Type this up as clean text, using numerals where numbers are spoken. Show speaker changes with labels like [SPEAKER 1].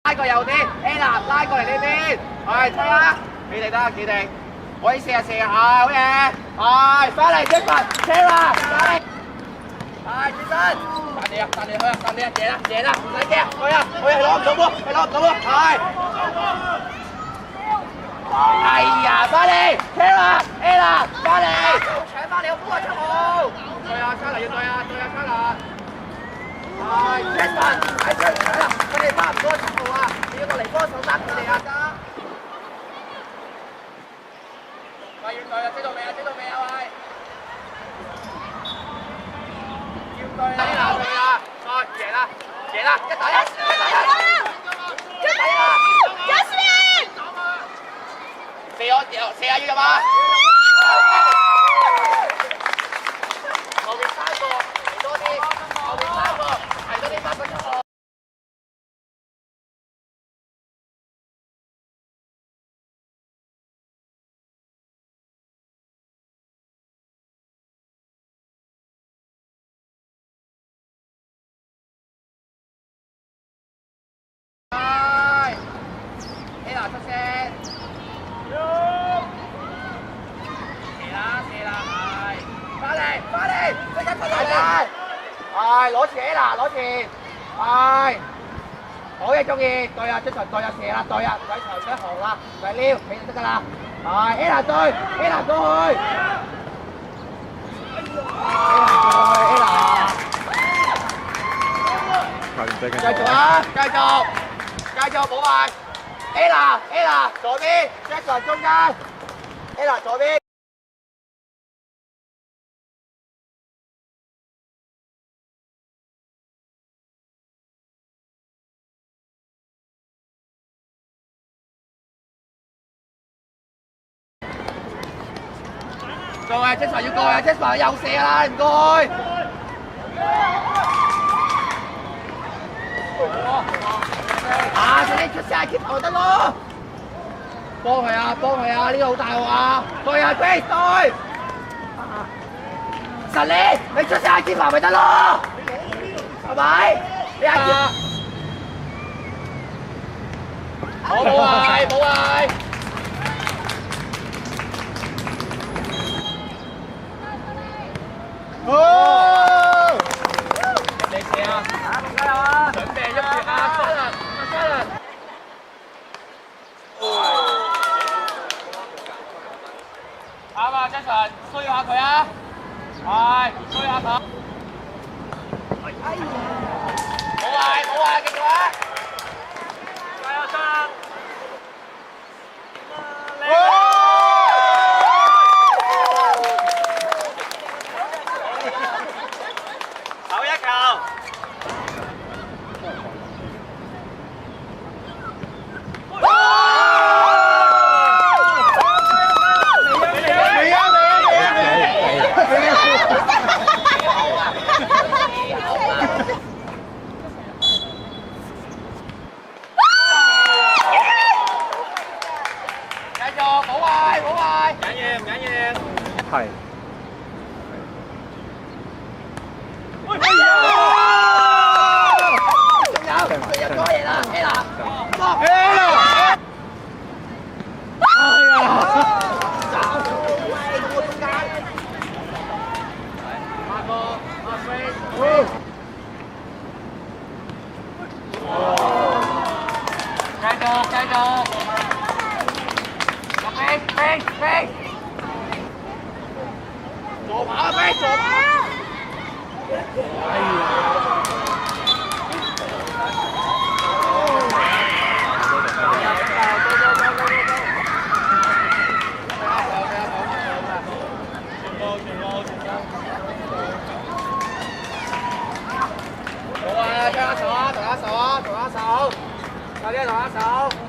[SPEAKER 1] 拉過右啲 ，A 啦，拉過嚟呢邊，係推啦，企定得，企定，可以射啊射啊，係好嘢，係翻嚟一份，車啦，翻嚟，係轉身，彈你啊，彈你去啊，彈你啊，贏啦，贏啦，唔使驚，去啊，去攞唔到波，去攞唔到波，係。哎呀，翻嚟 ，K 啦 ，A 啦，翻嚟，搶翻你個波啊，出號，對啊，出嚟要對啊，對啊，出嚟，係 ，Jason，係出嚟啦，佢哋差唔多出號啊，你要過嚟幫手打佢哋啊，得，喂，要對啊，追到未啊，追到未啊，喂，要對啊，對啊，再贏啦，贏啦，一打一，一打一，一打一。射下要入啊！後邊3個，嚟多啲，後邊3個，嚟多啲3個出號。係 ，Ella 出聲。翻嚟，即刻出嚟啦！係攞錢啦，攞錢，係好嘢，中意對啊，出場對啊，射啦，對啊，唔使頭唔使行啦，唔使撩，你就得噶啦。係 Ella 對 ，Ella 過去 ，Ella 繼續啊，繼續冇壞 ，Ella 左邊 ，Jason 中間 ，Ella 左邊。過啊 ，Jason 要過啊 ，Jason 又射啦，唔該。啊，你出晒接球得咯。幫佢啊，幫佢啊，呢個好大鑊啊！對啊 ，Grace 對。實力，你出晒接球咪得咯，係咪？你阿接。冇壞，冇壞。哦！你射啊！加油啊！準備喐住啊！真啊！真啊！啱啊 ，Jason， 需要下佢啊！係，需要下佢。冇壞，冇壞，繼續啊！加油，Jason！係。仲有多嘢啦 ，Ella， 繼續，飛。左跑飛，左跑。哎呀！好啊，張下手啊，同下手，快啲同下手。